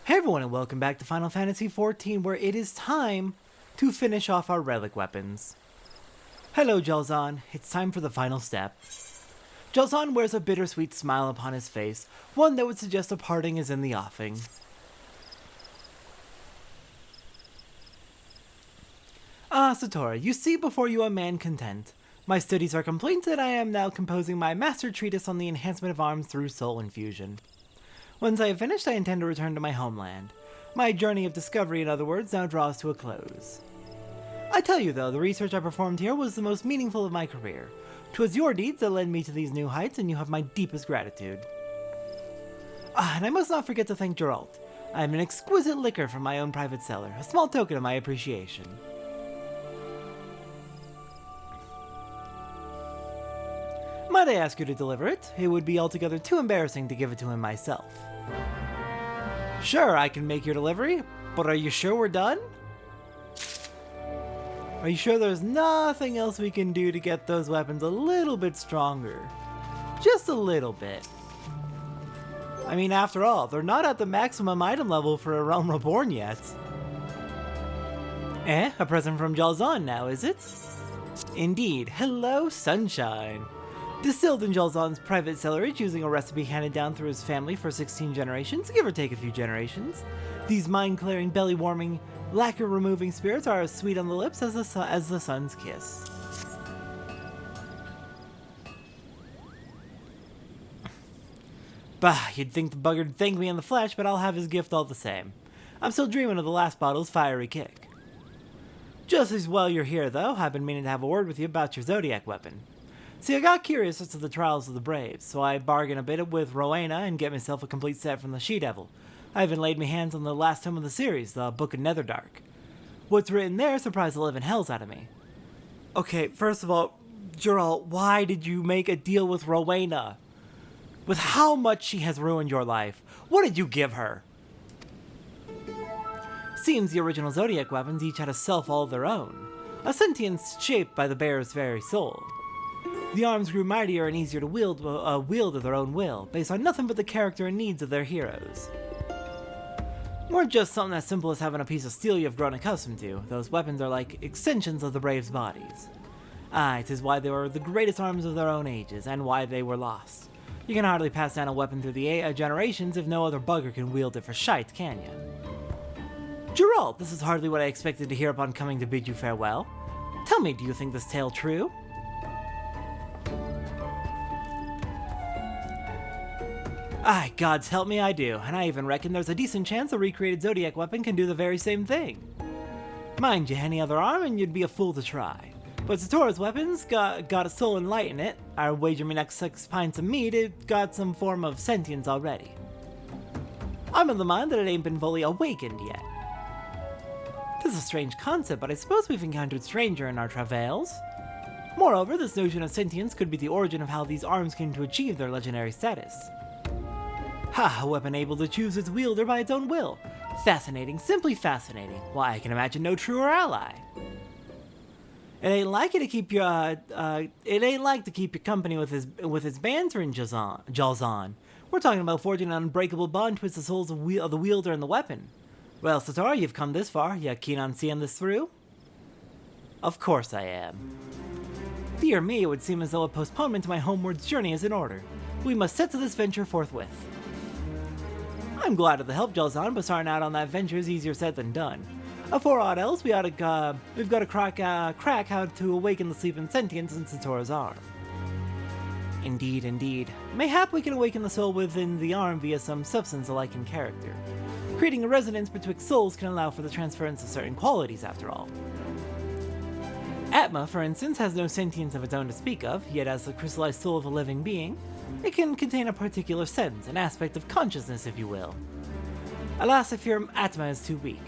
Hey everyone and welcome back to Final Fantasy XIV, where it is time to finish off our relic weapons. Hello Jalzahn, it's time for the final step. Jalzahn wears a bittersweet smile upon his face, one that would suggest a parting is in the offing. Ah, Satora, you see before you a man content. My studies are complete and I am now composing my master treatise on the enhancement of arms through soul infusion. Once I have finished, I intend to return to my homeland. My journey of discovery, in other words, now draws to a close. I tell you though, the research I performed here was the most meaningful of my career. 'Twas your deeds that led me to these new heights, and you have my deepest gratitude. And I must not forget to thank Geralt. I have an exquisite liquor from my own private cellar, a small token of my appreciation. Might I ask you to deliver it? It would be altogether too embarrassing to give it to him myself. Sure, I can make your delivery, but are you sure we're done? Are you sure there's nothing else we can do to get those weapons a little bit stronger? Just a little bit. I mean, after all, they're not at the maximum item level for a Realm Reborn yet. A present from Jalzahn now, is it? Indeed. Hello, sunshine. Distilled in Jalzahn's private cellarage using a recipe handed down through his family for 16 generations, give or take a few generations. These mind-clearing, belly-warming, lacquer-removing spirits are as sweet on the lips as the sun's kiss. Bah, you'd think the bugger'd thank me in the flesh, but I'll have his gift all the same. I'm still dreaming of the last bottle's fiery kick. Just as well you're here, though. I've been meaning to have a word with you about your Zodiac weapon. See, I got curious as to the trials of the Braves, so I bargained a bit with Rowena and get myself a complete set from the She-Devil. I even laid me hands on the last tome of the series, the Book of Netherdark. What's written there surprised the living hells out of me. Okay, first of all, Geralt, why did you make a deal with Rowena? With how much she has ruined your life, what did you give her? Seems the original Zodiac weapons each had a self all of their own, a sentience shaped by the bearer's very soul. The arms grew mightier and easier to wield of their own will, based on nothing but the character and needs of their heroes. Weren't just something as simple as having a piece of steel you've grown accustomed to. Those weapons are like extensions of the Braves' bodies. It is why they were the greatest arms of their own ages, and why they were lost. You can hardly pass down a weapon through the generations if no other bugger can wield it for shite, can you? Geralt, this is hardly what I expected to hear upon coming to bid you farewell. Tell me, do you think this tale true? Gods help me, I do, and I even reckon there's a decent chance a recreated Zodiac weapon can do the very same thing. Mind you, any other arm and you'd be a fool to try. But Satora's weapons got a soul and light in it. I wager me next 6 pints of meat it got some form of sentience already. I'm of the mind that it ain't been fully awakened yet. This is a strange concept, but I suppose we've encountered stranger in our travails. Moreover, this notion of sentience could be the origin of how these arms came to achieve their legendary status. A weapon able to choose its wielder by its own will. Fascinating, simply fascinating. Why, I can imagine no truer ally. It ain't like to keep your company with his banter in Jalzahn. We're talking about forging an unbreakable bond twists the souls of the wielder and the weapon. Well, Satora, you've come this far. You keen on seeing this through? Of course I am. Dear me, it would seem as though a postponement to my homewards journey is in order. We must set to this venture forthwith. I'm glad of the help, Jalzahn, but starting out on that venture is easier said than done. For aught else, we've got to crack how to awaken the sleeping sentience in Satora's arm. Indeed, indeed. Mayhap we can awaken the soul within the arm via some substance alike in character. Creating a resonance betwixt souls can allow for the transference of certain qualities, after all. Atma, for instance, has no sentience of its own to speak of, yet as the crystallized soul of a living being, it can contain a particular sense, an aspect of consciousness, if you will. Alas, I fear Atma is too weak.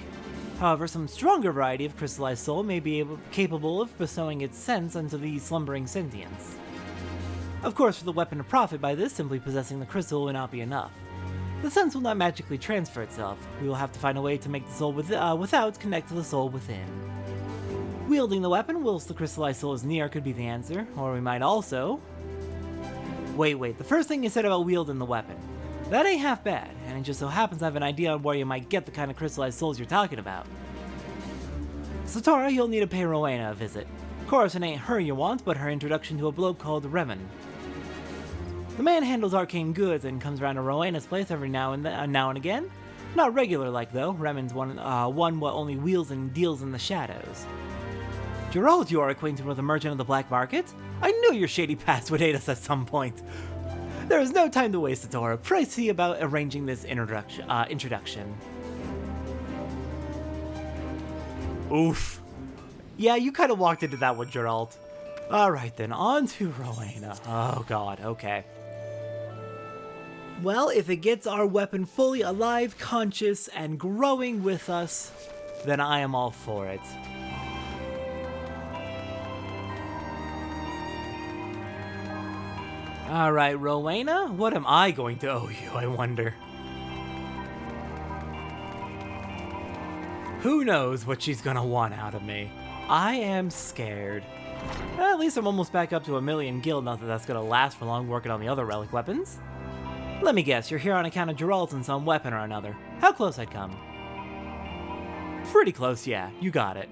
However, some stronger variety of crystallized soul may be capable of bestowing its sense onto the slumbering sentience. Of course, for the weapon to profit by this, simply possessing the crystal will not be enough. The sense will not magically transfer itself. We will have to find a way to make the soul without connect to the soul within. Wielding the weapon whilst the crystallized soul is near could be the answer, or we might also... Wait, the first thing you said about wielding the weapon. That ain't half bad, and it just so happens I have an idea on where you might get the kind of crystallized souls you're talking about. Satora, you'll need to pay Rowena a visit. Of course, it ain't her you want, but her introduction to a bloke called Remen. The man handles arcane goods and comes around to Rowena's place every now and again. Not regular like though. Remen's one what only wheels and deals in the shadows. Geralt, you are acquainted with a merchant of the black market? I knew your shady past would aid us at some point. There is no time to waste, Satora. Pray see about arranging this introduction. Oof. Yeah, you kind of walked into that one, Geralt. Alright then, on to Rowena. Oh god, okay. Well, if it gets our weapon fully alive, conscious, and growing with us, then I am all for it. Alright, Rowena, what am I going to owe you, I wonder? Who knows what she's gonna want out of me? I am scared. At least I'm almost back up to 1,000,000 gil, not that that's gonna last for long working on the other relic weapons. Let me guess, you're here on account of Geralt and some weapon or another. How close I'd come? Pretty close, yeah, you got it.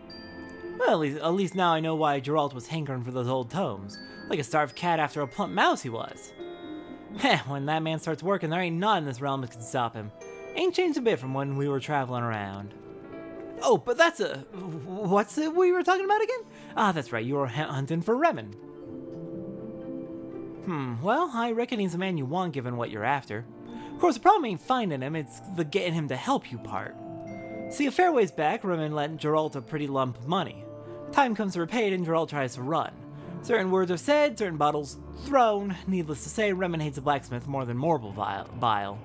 Well, at least now I know why Geralt was hankering for those old tomes. Like a starved cat after a plump mouse he was. Heh, when that man starts working, there ain't naught in this realm that can stop him. Ain't changed a bit from when we were traveling around. Oh, but that's what's it we were talking about again? Ah, that's right, you were hunting for Remen. Well, I reckon he's the man you want given what you're after. Of course, the problem ain't finding him, it's the getting him to help you part. See, a fair ways back, Remen lent Geralt a pretty lump of money. Time comes to repay it and Geralt tries to run. Certain words are said, certain bottles thrown. Needless to say, Remen hates a blacksmith more than mortal bile.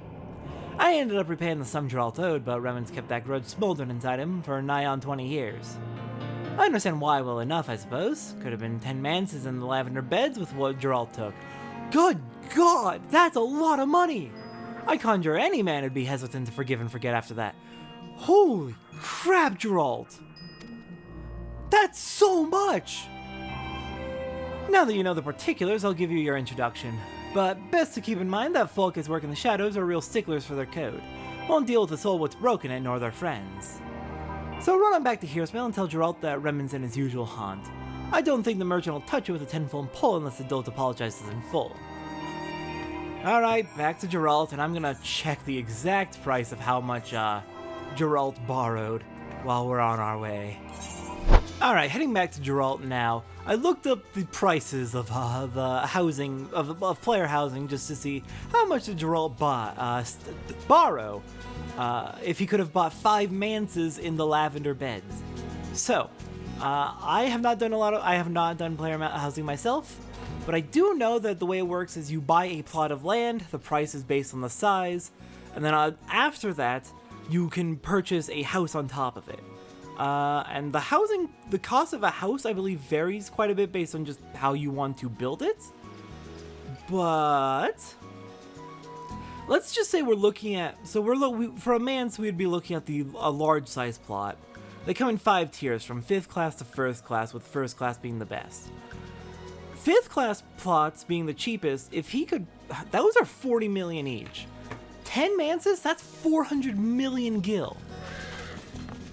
I ended up repaying the sum Geralt owed, but Remen's kept that grudge smoldering inside him for nigh on 20 years. I understand why well enough, I suppose. Could have been 10 manses in the lavender beds with what Geralt took. Good God, that's a lot of money! I conjure any man would be hesitant to forgive and forget after that. Holy crap, Geralt! That's so much! Now that you know the particulars, I'll give you your introduction. But best to keep in mind that folk as work in the shadows are real sticklers for their code. Won't deal with the soul what's broken it, nor their friends. So run on back to Hearsmill and tell Geralt that Remen's in his usual haunt. I don't think the merchant will touch you with a 10-fold pole unless the dolt apologizes in full. Alright, back to Geralt, and I'm gonna check the exact price of how much Geralt borrowed while we're on our way. Alright, heading back to Geralt now. I looked up the prices of the housing, of player housing, just to see how much did Geralt borrow if he could have bought 5 manses in the lavender beds. So, I have not done player housing myself, but I do know that the way it works is you buy a plot of land, the price is based on the size, and then after that, you can purchase a house on top of it. And the cost of a house, I believe, varies quite a bit based on just how you want to build it. But let's just say we're looking at, for a man's, we'd be looking at a large size plot. They come in 5 tiers, from 5th class to 1st class, with 1st class being the best. 5th class plots being the cheapest, those are 40 million each. 10 manses, that's 400 million gil.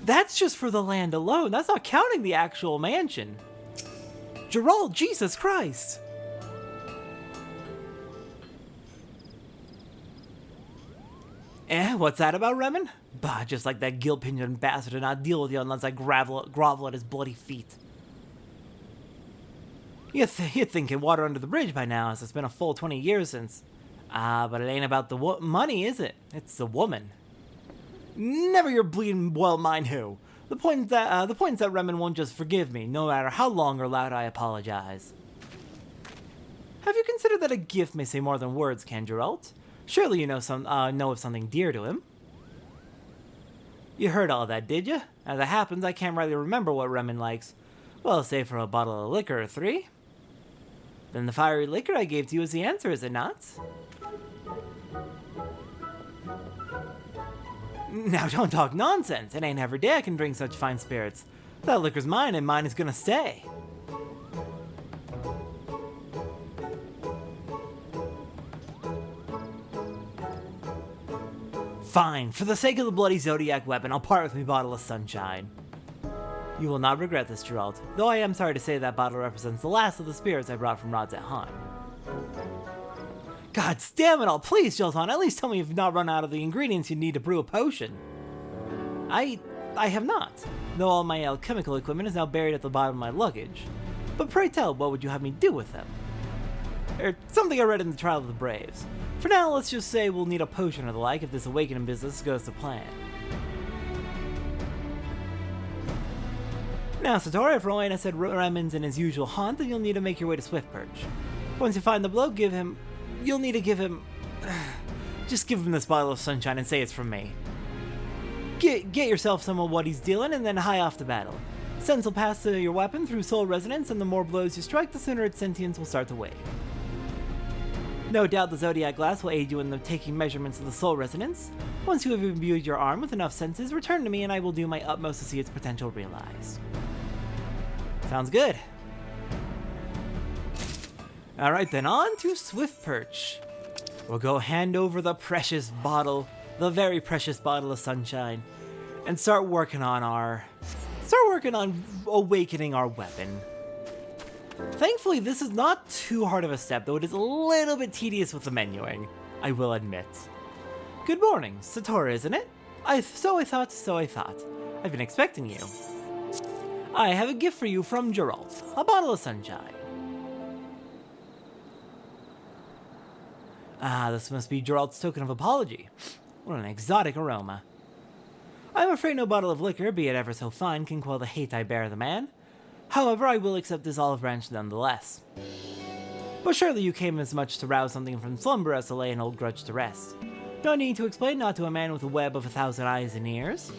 That's just for the land alone. That's not counting the actual mansion. Geralt, Jesus Christ! What's that about Remen? Bah, just like that guilt-pinioned bastard to not deal with you unless I grovel at his bloody feet. You'd think it water under the bridge by now, as it's been a full 20 years since. But it ain't about the money, is it? It's the woman. Never your bleeding well mind who. The point is that Remen won't just forgive me, no matter how long or loud I apologize. Have you considered that a gift may say more than words, can Geralt? Surely you know of something dear to him. You heard all that, did you? As it happens, I can't really remember what Remen likes. Well, say for a bottle of liquor or 3. Then the fiery liquor I gave to you is the answer, is it not? Now don't talk nonsense. It ain't every day I can drink such fine spirits. That liquor's mine and mine is gonna stay. Fine, for the sake of the bloody Zodiac weapon, I'll part with my bottle of sunshine. You will not regret this, Geralt, though I am sorry to say that bottle represents the last of the spirits I brought from Rod's at Heim. God damn it all, please, Jolton, at least tell me you've not run out of the ingredients you need to brew a potion. I have not, though all my alchemical equipment is now buried at the bottom of my luggage. But pray tell, what would you have me do with them? Something I read in the Trial of the Braves. For now, let's just say we'll need a potion or the like if this awakening business goes to plan. Now, Satori, if Rowan has said Ramon's in his usual haunt, then you'll need to make your way to Swiftperch. Once you find the bloke, you'll need to give him... just give him this bottle of sunshine and say it's from me. Get yourself some of what he's dealing and then hie off to battle. Sense will pass to your weapon through soul resonance, and the more blows you strike, the sooner its sentience will start to wane. No doubt the Zodiac glass will aid you in taking measurements of the soul resonance. Once you have imbued your arm with enough senses, return to me and I will do my utmost to see its potential realized. Sounds good. Alright then, on to Swiftperch. We'll go hand over the precious bottle, the very precious bottle of sunshine, and start working on awakening our weapon. Thankfully, this is not too hard of a step, though it is a little bit tedious with the menuing, I will admit. Good morning, Satori, isn't it? So I thought. I've been expecting you. I have a gift for you from Geralt, a bottle of sunshine. Ah, this must be Geralt's token of apology. What an exotic aroma. I'm afraid no bottle of liquor, be it ever so fine, can quell the hate I bear the man. However, I will accept this olive branch nonetheless. But surely you came as much to rouse something from slumber as to lay an old grudge to rest. No need to explain, not to a man with a web of 1,000 eyes and ears.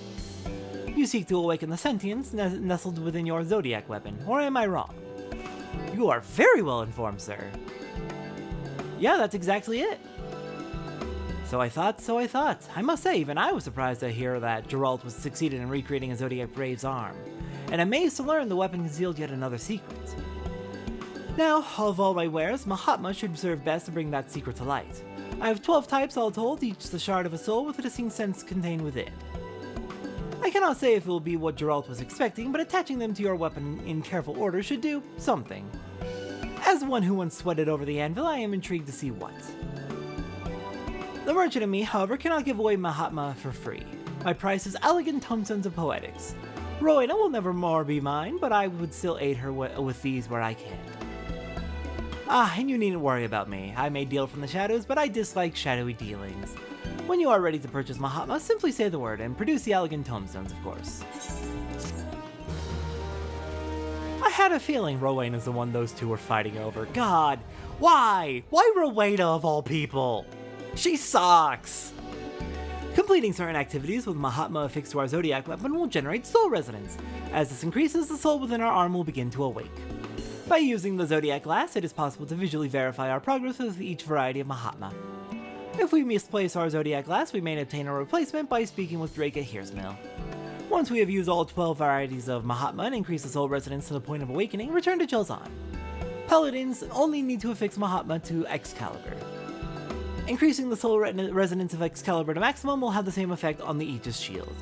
You seek to awaken the sentience nestled within your Zodiac weapon, or am I wrong? You are very well informed, sir. Yeah, that's exactly it. So I thought. I must say, even I was surprised to hear that Geralt was succeeded in recreating a Zodiac Brave's arm, and amazed to learn the weapon concealed yet another secret. Now, of all my wares, Mahatma should serve best to bring that secret to light. I have 12 types all told, each the shard of a soul with a distinct sense contained within. I cannot say if it will be what Geralt was expecting, but attaching them to your weapon in careful order should do something. As one who once sweated over the anvil, I am intrigued to see what. The merchant and me, however, cannot give away Mahatma for free. My price is elegant tombstones of poetics. Rowena will never more be mine, but I would still aid her with these where I can. Ah, and you needn't worry about me. I may deal from the shadows, but I dislike shadowy dealings. When you are ready to purchase Mahatma, simply say the word and produce the elegant tombstones, of course. I had a feeling Rowena is the one those two were fighting over. God, why? Why Rowena of all people? She sucks! Completing certain activities with Mahatma affixed to our Zodiac weapon will generate soul resonance. As this increases, the soul within our arm will begin to awake. By using the Zodiac glass, it is possible to visually verify our progress with each variety of Mahatma. If we misplace our Zodiac glass, we may obtain a replacement by speaking with Drake at Hearsmill. Once we have used all 12 varieties of Mahatma and increased the soul resonance to the point of awakening, return to Chelzan. Paladins only need to affix Mahatma to Excalibur. Increasing the soul resonance of Excalibur to maximum will have the same effect on the Aegis shield.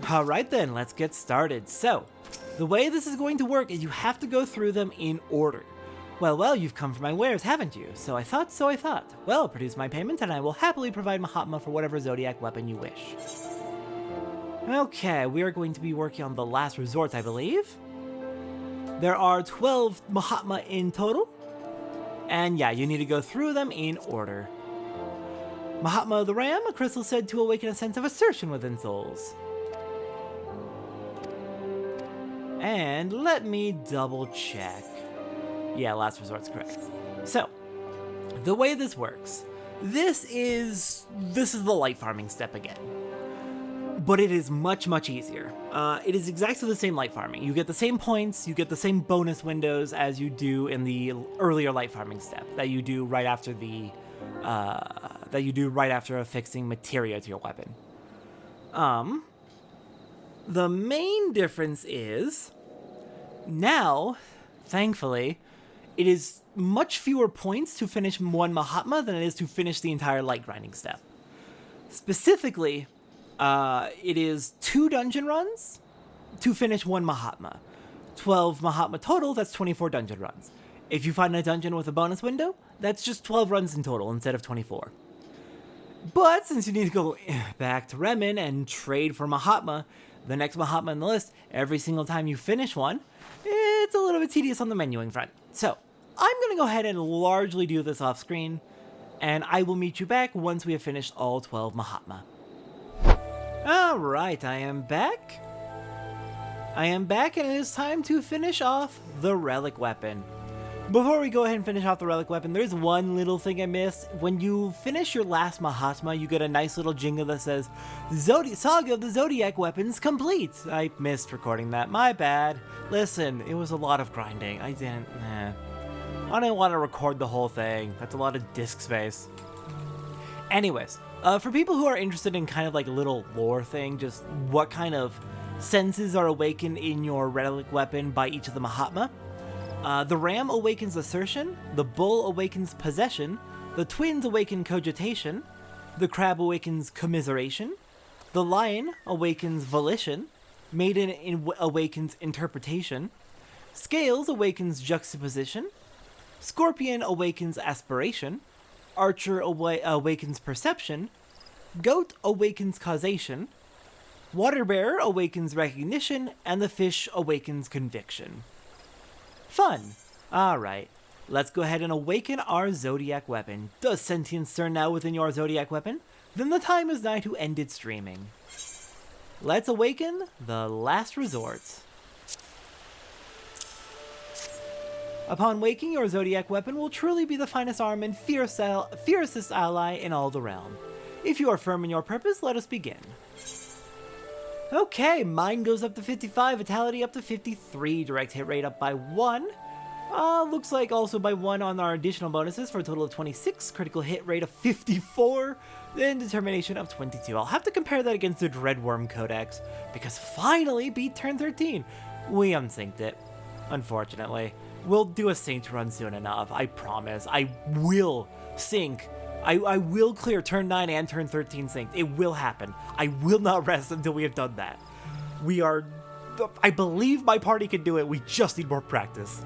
Alright then, let's get started. So, the way this is going to work is you have to go through them in order. Well, you've come for my wares, haven't you? So I thought. Well, produce my payment and I will happily provide Mahatma for whatever Zodiac weapon you wish. Okay, we are going to be working on the last resort, I believe. There are 12 Mahatma in total. And yeah, you need to go through them in order. Mahatma of the Ram, a crystal said to awaken a sense of assertion within souls. And let me double check. Yeah, last resort's correct. So, the way this works, this is the light farming step again. But it is much, much easier. It is exactly the same light farming. You get the same points, you get the same bonus windows as you do in the earlier light farming step that you do right after affixing materia to your weapon. The main difference is now, thankfully, it is much fewer points to finish one Mahatma than it is to finish the entire light grinding step. Specifically, it is 2 dungeon runs to finish 1 Mahatma. 12 Mahatma total, that's 24 dungeon runs. If you find a dungeon with a bonus window, that's just 12 runs in total instead of 24. But since you need to go back to Remen and trade for Mahatma, the next Mahatma in the list, every single time you finish one, it's a little bit tedious on the menuing front. So, I'm going to go ahead and largely do this off screen, and I will meet you back once we have finished all 12 Mahatma. Alright, I am back. And it is time to finish off the Relic weapon. Before we go ahead and finish off the Relic weapon, there's one little thing I missed. When you finish your last Mahatma, you get a nice little jingle that says, Saga of the Zodiac weapons complete. I missed recording that, my bad. Listen, it was a lot of grinding. I didn't want to record the whole thing. That's a lot of disk space. Anyways, for people who are interested in kind of like a little lore thing, just what kind of senses are awakened in your Relic weapon by each of the Mahatma. The ram awakens assertion, the bull awakens possession, the twins awaken cogitation, the crab awakens commiseration, the lion awakens volition, maiden awakens interpretation, scales awakens juxtaposition, scorpion awakens aspiration, archer awakens perception, goat awakens causation, water bearer awakens recognition, and the fish awakens conviction. Fun. Alright, let's go ahead and awaken our Zodiac weapon. Does sentience stir now within your Zodiac weapon? Then the time is nigh to end its streaming. Let's awaken the last resort. Upon waking, your Zodiac weapon will truly be the finest arm and fiercest ally in all the realm. If you are firm in your purpose, let us begin. Okay, mine goes up to 55, vitality up to 53, direct hit rate up by 1. Looks like also by 1 on our additional bonuses for a total of 26, critical hit rate of 54, then determination of 22. I'll have to compare that against the Dreadworm Codex, because finally beat turn 13. We unsynced it, unfortunately. We'll do a synced run soon enough, I promise. I will sync. I will clear turn 9 and turn 13 synced. It will happen. I will not rest until we have done that. I believe my party can do it. We just need more practice.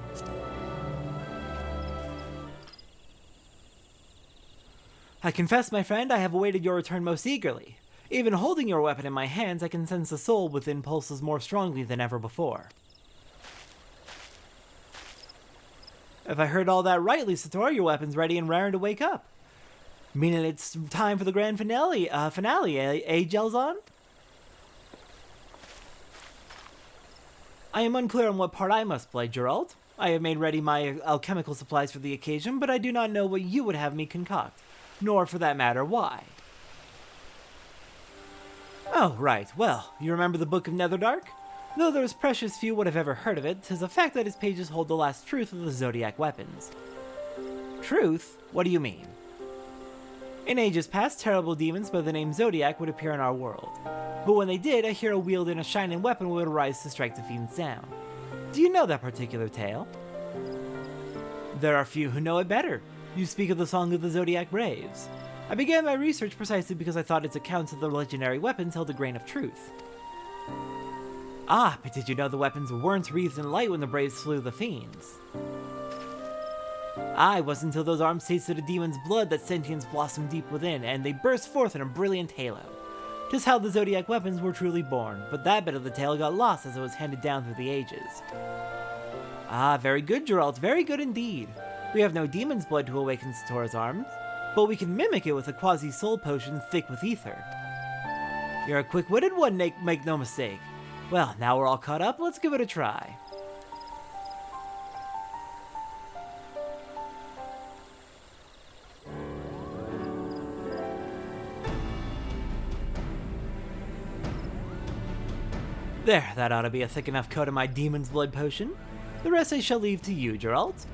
I confess, my friend, I have awaited your return most eagerly. Even holding your weapon in my hands, I can sense the soul within pulses more strongly than ever before. If I heard all that rightly, Sator, your weapon's ready and raring to wake up. Meaning it's time for the grand finale, Gelzon? I am unclear on what part I must play, Geralt. I have made ready my alchemical supplies for the occasion, but I do not know what you would have me concoct, nor for that matter why. Oh, right, well, you remember the Book of Netherdark? Though there is precious few would have ever heard of it, 'tis a fact that its pages hold the last truth of the Zodiac weapons. Truth? What do you mean? In ages past, terrible demons by the name Zodiac would appear in our world. But when they did, a hero wielding a shining weapon would arise to strike the fiends down. Do you know that particular tale? There are few who know it better. You speak of the Song of the Zodiac Braves. I began my research precisely because I thought its accounts of the legendary weapons held a grain of truth. Ah, but did you know the weapons weren't wreathed in light when the Braves slew the fiends? It wasn't until those arms tasted a demon's blood that sentience blossomed deep within, and they burst forth in a brilliant halo. 'Tis how the Zodiac weapons were truly born, but that bit of the tale got lost as it was handed down through the ages. Very good, Geralt, very good indeed. We have no demon's blood to awaken Satora's arms, but we can mimic it with a quasi-soul potion thick with ether. You're a quick-witted one, make no mistake. Well, now we're all caught up, let's give it a try. There, that ought to be a thick enough coat of my demon's blood potion. The rest I shall leave to you, Geralt.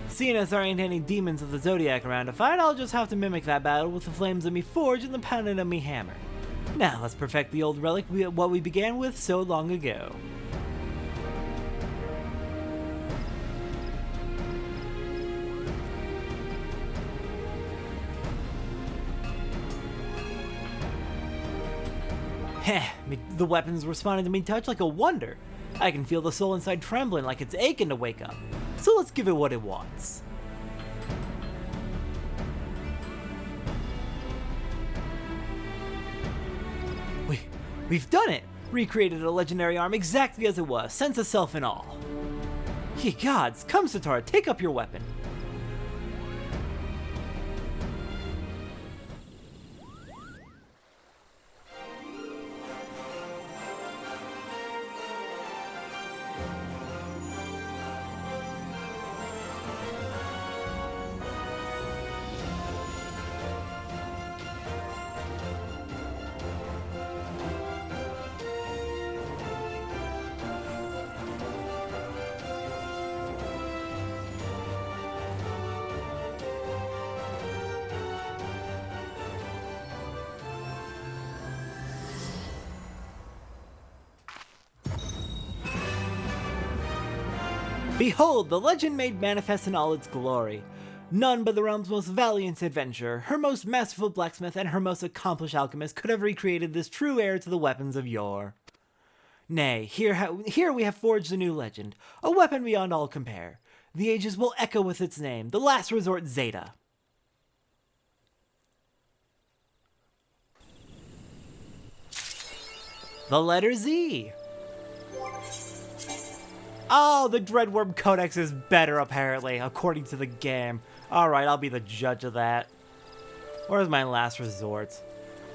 Seeing as there ain't any demons of the Zodiac around to fight, I'll just have to mimic that battle with the flames of me forge and the pounding of me hammer. Now let's perfect the old relic what we began with so long ago. Heh, the weapons responded to me touch like a wonder. I can feel the soul inside trembling like it's aching to wake up. So let's give it what it wants. We've done it! Recreated a legendary arm exactly as it was, sense of self and all. Ye gods, come Satora, take up your weapon. Behold, the legend made manifest in all its glory. None but the realm's most valiant adventurer, her most masterful blacksmith, and her most accomplished alchemist could have recreated this true heir to the weapons of yore. Nay, here we have forged a new legend, a weapon beyond all compare. The ages will echo with its name, the last resort Zeta. The letter Z. Oh, the Dreadworm Codex is better, apparently, according to the game. Alright, I'll be the judge of that. Where's my last resort?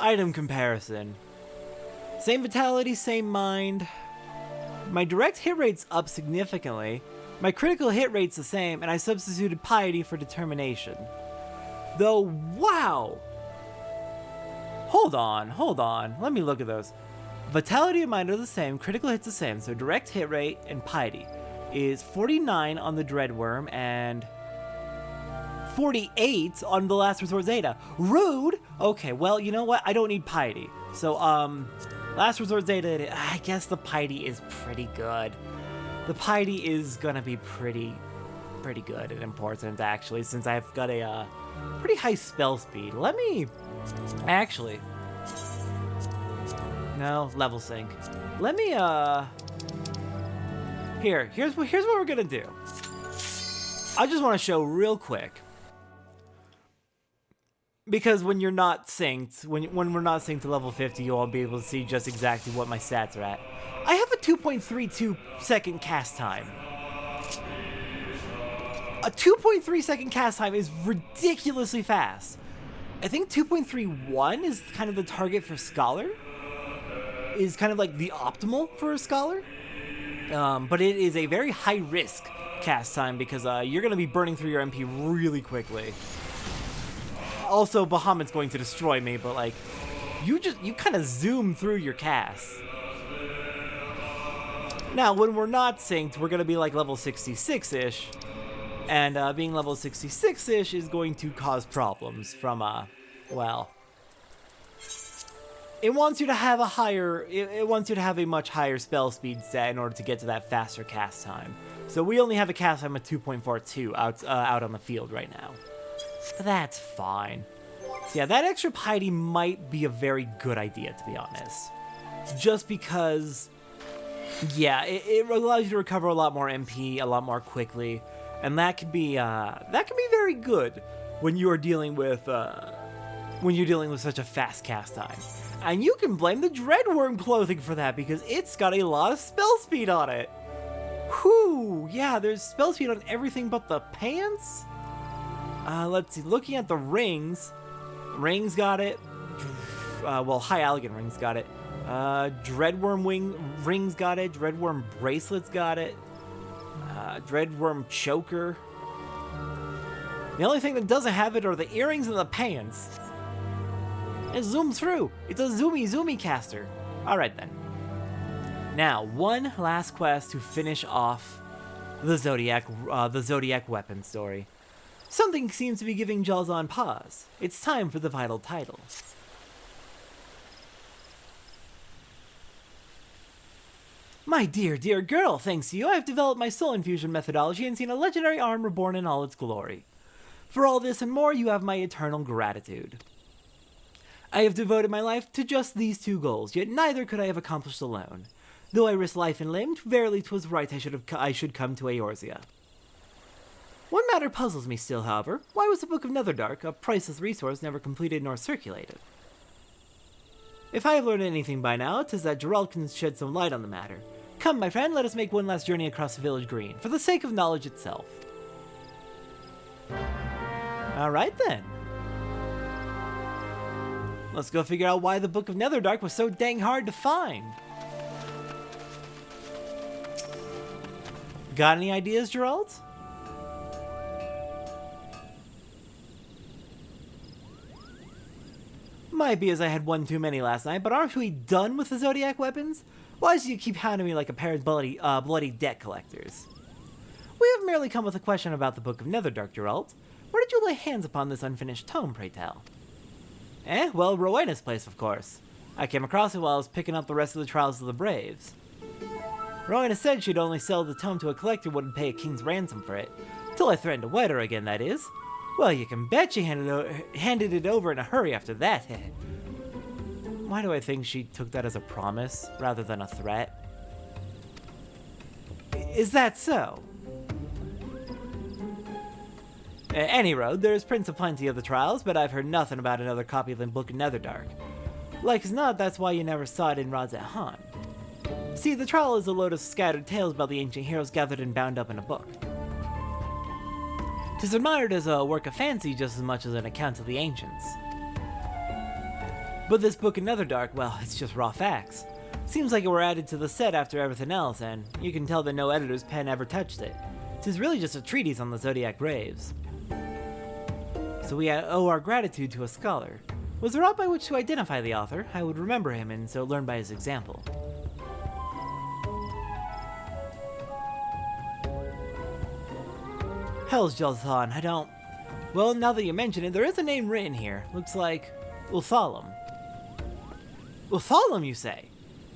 Item comparison. Same vitality, same mind. My direct hit rate's up significantly. My critical hit rate's the same, and I substituted piety for determination. Though, wow! Hold on. Let me look at those. Vitality and mind are the same, critical hits the same, so direct hit rate and piety is 49 on the Dreadworm and 48 on the Last Resort Zeta. Rude! Okay, well, you know what? I don't need piety. So, Last Resort Zeta, I guess the piety is pretty good. The piety is gonna be pretty good and important, actually, since I've got a pretty high spell speed. Let me... Actually... No, level sync. Let me, Here's what we're gonna do. I just want to show real quick. Because when you're not synced, when we're not synced to level 50, you won't be able to see just exactly what my stats are at. I have a 2.32 second cast time. A 2.3 second cast time is ridiculously fast. I think 2.31 is kind of the target for Scholar. Is kind of like the optimal for a Scholar. But it is a very high risk cast time because you're going to be burning through your MP really quickly. Also, Bahamut's going to destroy me, but like, you kind of zoom through your cast. Now, when we're not synced, we're going to be like level 66-ish. And being level 66-ish is going to cause problems from, well... It wants you to have a much higher spell speed set in order to get to that faster cast time. So we only have a cast time of 2.42 out on the field right now. But that's fine. So yeah, that extra piety might be a very good idea, to be honest. Just because, yeah, it allows you to recover a lot more MP a lot more quickly, and that can be very good when you are dealing with such a fast cast time. And you can blame the Dreadworm clothing for that because it's got a lot of spell speed on it. Whew, yeah, there's spell speed on everything but the pants. Let's see, looking at the rings, Rings got it. Well, High Allegan Rings got it. Dreadworm Rings got it. Dreadworm Bracelets got it. Dreadworm Choker. The only thing that doesn't have it are the earrings and the pants. It zooms through. It's a zoomy caster. Alright then. Now, one last quest to finish off the Zodiac weapon story. Something seems to be giving Jalzahn pause. It's time for the vital title. My dear girl, thanks to you, I've developed my soul infusion methodology and seen a legendary arm reborn in all its glory. For all this and more, you have my eternal gratitude. I have devoted my life to just these two goals, yet neither could I have accomplished alone. Though I risked life and limb, verily 'twas right I should come to Eorzea. One matter puzzles me still, however. Why was the Book of Netherdark, a priceless resource, never completed nor circulated? If I have learned anything by now, 'tis that Geralt can shed some light on the matter. Come, my friend, let us make one last journey across the village green, for the sake of knowledge itself. Alright then. Let's go figure out why the Book of Netherdark was so dang hard to find. Got any ideas, Geralt? Might be as I had one too many last night, but aren't we done with the Zodiac weapons? Why do you keep hounding me like a pair of bloody debt collectors? We have merely come with a question about the Book of Netherdark, Geralt. Where did you lay hands upon this unfinished tome, pray tell? Well, Rowena's place, of course. I came across it while I was picking up the rest of the Trials of the Braves. Rowena said she'd only sell the tome to a collector who wouldn't pay a king's ransom for it. Till I threatened to wed her again, that is. Well, you can bet she handed it over in a hurry after that. Why do I think she took that as a promise rather than a threat? Is that so? Any road, there's prints of plenty of the Trials, but I've heard nothing about another copy of the Book of Netherdark. Like as not, that's why you never saw it in Rod's at Han. See, the Trial is a load of scattered tales about the ancient heroes gathered and bound up in a book. 'Tis admired as a work of fancy just as much as an account of the ancients. But this Book of Netherdark, well, it's just raw facts. Seems like it were added to the set after everything else, and you can tell that no editor's pen ever touched it. 'Tis really just a treatise on the Zodiac Braves. So we owe our gratitude to a scholar. Was there aught by which to identify the author? I would remember him and so learn by his example. Hell's Jalzhan, I don't... Well, now that you mention it, there is a name written here. Looks like... Ulthalam. Ulthalam, you say?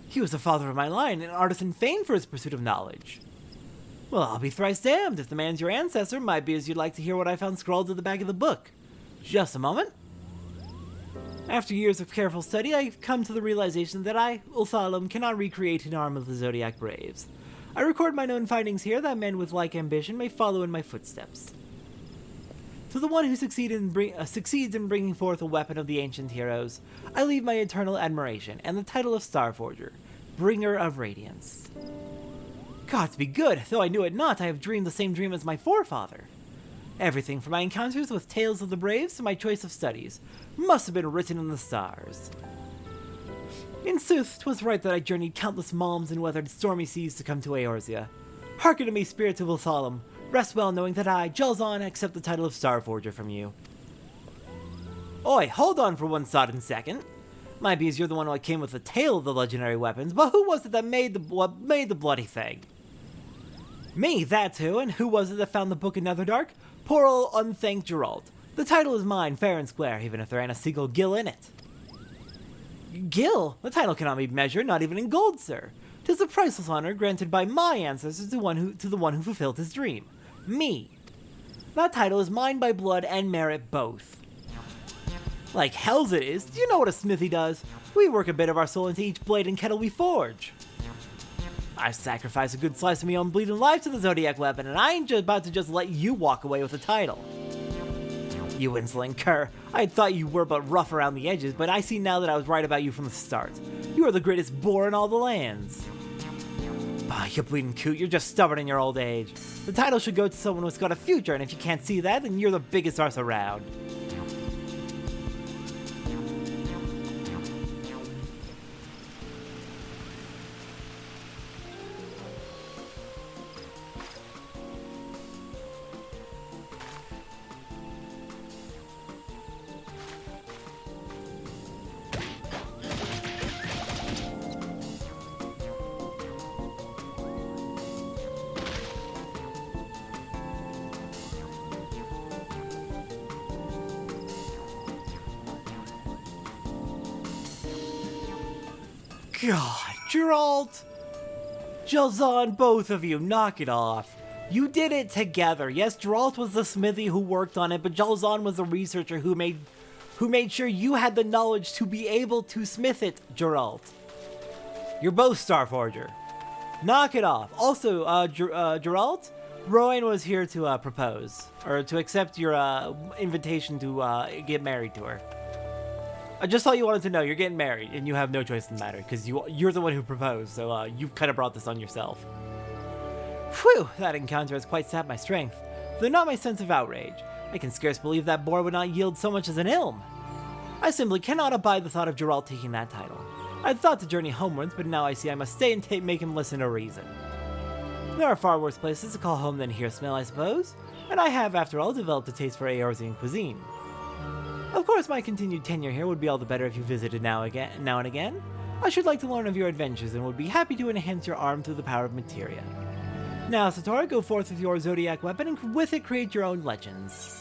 He was the father of my line, an artisan famed for his pursuit of knowledge. Well, I'll be thrice damned. If the man's your ancestor, might be as you'd like to hear what I found scrawled at the back of the book. Just a moment. After years of careful study, I've come to the realization that I, Ulthalam, cannot recreate an arm of the Zodiac Braves. I record my known findings here that men with like ambition may follow in my footsteps. To the one who succeeds in bringing forth a weapon of the ancient heroes, I leave my eternal admiration and the title of Starforger, Bringer of Radiance. Gods be good, though I knew it not, I have dreamed the same dream as my forefather. Everything from my encounters with tales of the Braves to my choice of studies must have been written in the stars. In sooth, 'twas right that I journeyed countless malms and weathered stormy seas to come to Eorzea. Hearken to me, spirits of Ulthalam. Rest well knowing that I, Jalzhan, accept the title of Starforger from you. Oi, hold on for one sodden second. Might be as you're the one who came with the tale of the legendary weapons, but who was it that made the bloody thing? Me, that's who, and who was it that found the Book of Netherdark? Poor old unthanked Geralt. The title is mine, fair and square, even if there ain't a single gill in it. Gill? The title cannot be measured, not even in gold, sir. 'Tis a priceless honor granted by my ancestors to the one who fulfilled his dream. Me. That title is mine by blood and merit both. Like hell's it is. Do you know what a smithy does? We work a bit of our soul into each blade and kettle we forge. I sacrifice a good slice of my own bleeding life to the Zodiac weapon, and I ain't about to just let you walk away with the title. You insolent cur. I had thought you were but rough around the edges, but I see now that I was right about you from the start. You are the greatest boar in all the lands. Bah, you bleeding coot, you're just stubborn in your old age. The title should go to someone who's got a future, and if you can't see that, then you're the biggest arse around. God, Geralt! Jalzhan, both of you, knock it off. You did it together. Yes, Geralt was the smithy who worked on it, but Jalzhan was the researcher who made who made sure you had the knowledge to be able to smith it, Geralt. You're both Starforger. Knock it off. Also, Geralt, Rowan was here to propose, or to accept your invitation to get married to her. I just thought you wanted to know you're getting married, and you have no choice in the matter, because you're the one who proposed, so you've kind of brought this on yourself. Phew, that encounter has quite sapped my strength, though not my sense of outrage. I can scarce believe that boar would not yield so much as an ilm. I simply cannot abide the thought of Geralt taking that title. I'd thought to journey homewards, but now I see I must stay and make him listen to reason. There are far worse places to call home than here smell, I suppose, and I have, after all, developed a taste for Eorzean cuisine. Of course, my continued tenure here would be all the better if you visited now and again. I should like to learn of your adventures and would be happy to enhance your arm through the power of materia. Now, Satora, go forth with your Zodiac weapon and with it create your own legends.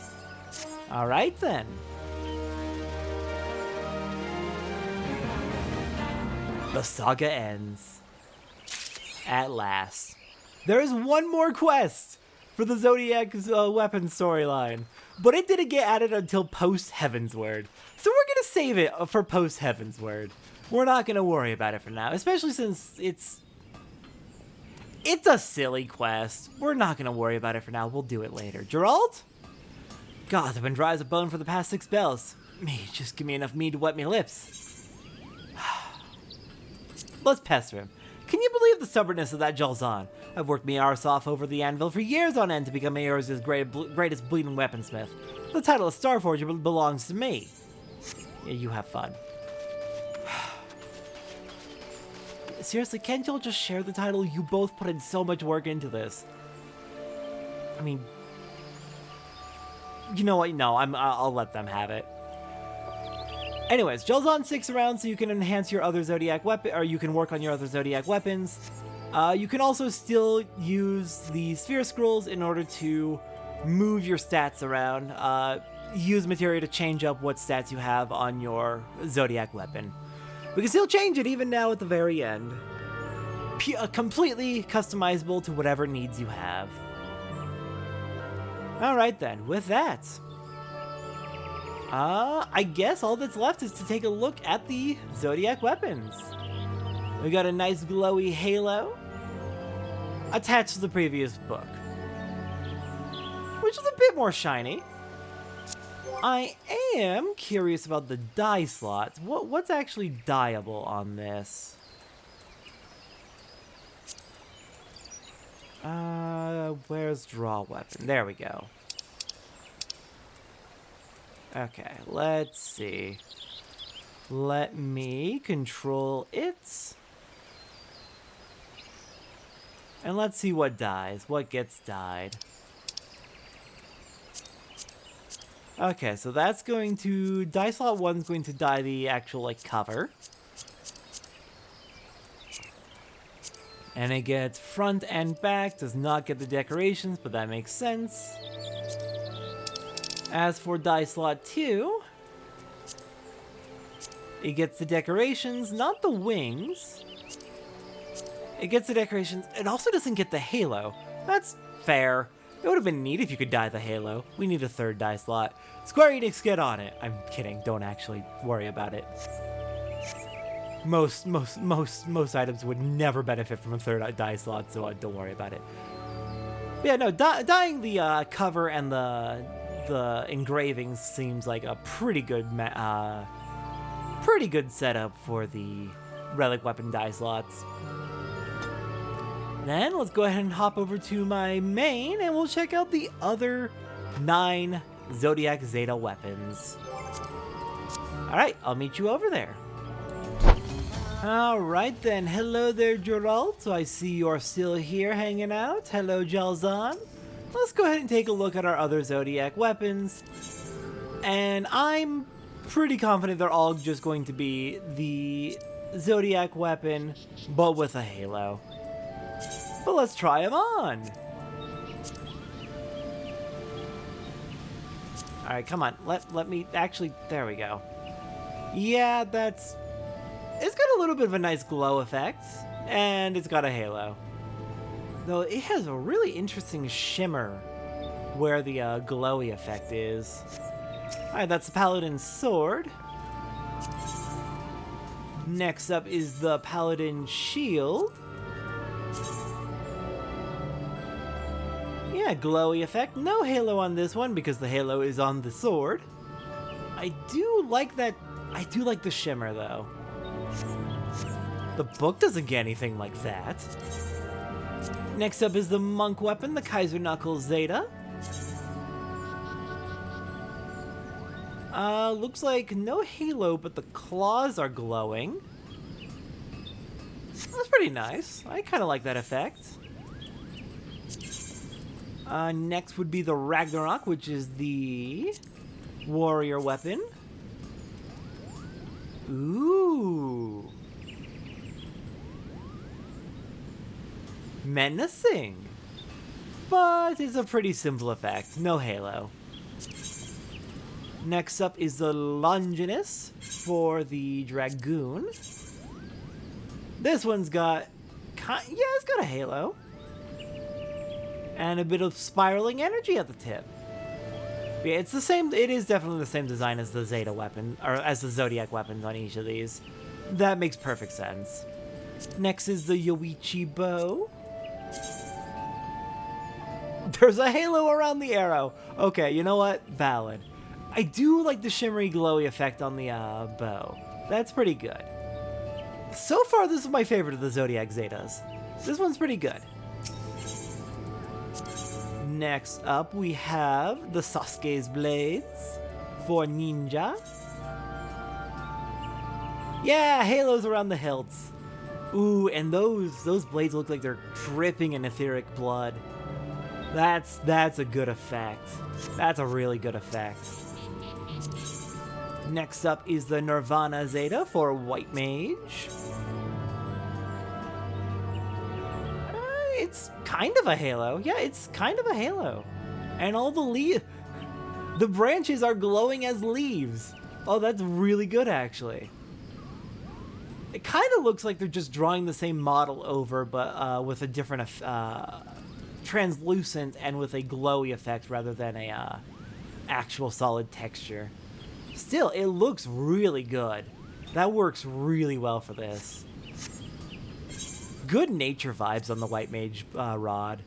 Alright then. The saga ends. At last. There is one more quest for the Zodiac weapon storyline, but it didn't get added until post-Heavensward. So we're gonna save it for post-Heavensward. We're not gonna worry about it for now, especially since it's a silly quest. We're not gonna worry about it for now. We'll do it later. Geralt? God, I've been dry as a bone for the past 6 spells. Just give me enough mead to wet my lips. Let's pester him. Can you believe the stubbornness of that Jalzahn? I've worked me arse off over the anvil for years on end to become Eorze's greatest bleeding weaponsmith. The title of Starforger belongs to me. Yeah, you have fun. Seriously, can't y'all just share the title? You both put in so much work into this. I mean, you know what? No, I'll let them have it. Anyways, Jalzahn sticks around so you can enhance your other Zodiac weapon, or you can work on your other Zodiac weapons. You can also still use the Sphere Scrolls in order to move your stats around. Use materia to change up what stats you have on your Zodiac weapon. We can still change it even now at the very end. Completely customizable to whatever needs you have. Alright then, with that, I guess all that's left is to take a look at the Zodiac weapons. We got a nice glowy halo attached to the previous book, which is a bit more shiny. I am curious about the die slots. What's actually dyeable on this? Where's draw weapon? There we go. Okay, let's see. Let me control it. And let's see what dies. What gets dyed. Okay, so that's going to... Die slot 1's going to dye the actual, cover. And it gets front and back. Does not get the decorations, but that makes sense. As for die slot 2, it gets the decorations, not the wings. It gets the decorations. It also doesn't get the halo. That's fair. It would have been neat if you could dye the halo. We need a 3rd die slot. Square Enix, get on it. I'm kidding. Don't actually worry about it. Most items would never benefit from a 3rd die slot, so don't worry about it. But yeah, no, dyeing the cover and the engravings seems like a pretty good setup for the relic weapon die slots. Then let's go ahead and hop over to my main and we'll check out the other 9 Zodiac Zeta weapons. Alright, I'll meet you over there. Alright then, hello there Geralt, so I see you're still here hanging out. Hello Jalzahn. Let's go ahead and take a look at our other Zodiac weapons. And I'm pretty confident they're all just going to be the Zodiac weapon, but with a halo. But let's try them on. Alright, come on. Let me actually... There we go. Yeah, that's... It's got a little bit of a nice glow effect. And it's got a halo. Though it has a really interesting shimmer where the glowy effect is. Alright, that's the Paladin's sword. Next up is the Paladin shield. Yeah, glowy effect. No halo on this one because the halo is on the sword. I do like that. I do like the shimmer though. The book doesn't get anything like that. Next up is the monk weapon, the Kaiser Knuckles Zeta. Looks like no halo, but the claws are glowing. That's pretty nice. I kind of like that effect. Next would be the Ragnarok, which is the warrior weapon. Ooh. Menacing. But it's a pretty simple effect. No halo. Next up is the Longinus for the Dragoon. This one's got... yeah, it's got a halo. And a bit of spiraling energy at the tip. Yeah, it's the same. It is definitely the same design as the Zeta weapon, or as the Zodiac weapons on each of these. That makes perfect sense. Next is the Yoichi bow. There's a halo around the arrow. Okay, you know what? Valid. I do like the shimmery glowy effect on the bow. That's pretty good. So far, this is my favorite of the Zodiac Zetas. This one's pretty good. Next up, we have the Sasuke's blades for ninja. Yeah, halos around the hilts. Ooh, and those blades look like they're dripping in etheric blood. That's a good effect. That's a really good effect. Next up is the Nirvana Zeta for White Mage. It's kind of a halo. Yeah, it's kind of a halo. And all the branches are glowing as leaves. Oh, that's really good, actually. It kind of looks like they're just drawing the same model over, but with a different translucent and with a glowy effect rather than a actual solid texture. Still, it looks really good. That works really well for this. Good nature vibes on the White Mage rod.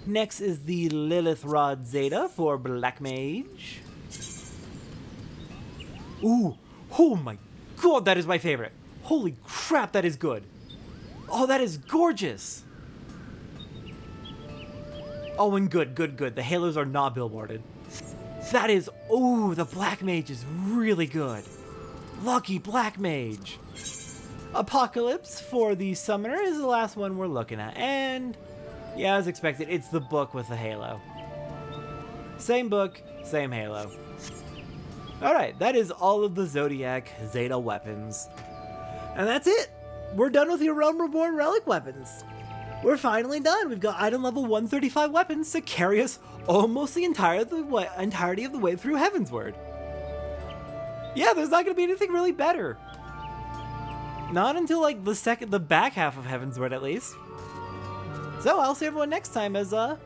Next is the Lilith Rod Zeta for Black Mage. Ooh, oh my god, that is my favorite. Holy crap, that is good. Oh, that is gorgeous. Oh, and good. The halos are not billboarded. That is, ooh, the Black Mage is really good. Lucky Black Mage. Apocalypse for the Summoner is the last one we're looking at. And, yeah, as expected, it's the book with the halo. Same book, same halo. Alright, that is all of the Zodiac Zeta weapons. And that's it! We're done with your Realm Reborn Relic weapons. We're finally done. We've got item level 135 weapons to carry us almost the entirety of the way through Heavensward. Yeah, there's not going to be anything really better. Not until like the back half of Heavensward at least. So I'll see everyone next time as what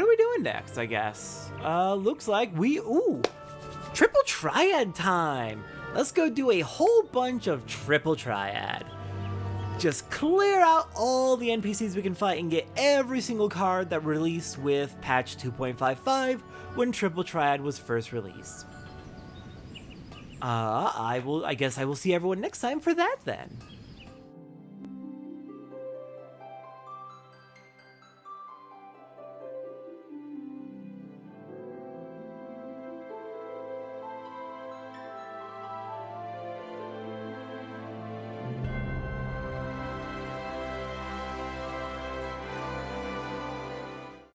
are we doing next, I guess? Looks like triple triad time. Let's go do a whole bunch of triple triad. Just clear out all the NPCs we can fight and get every single card that released with patch 2.55 when triple triad was first released. I guess I will see everyone next time for that then.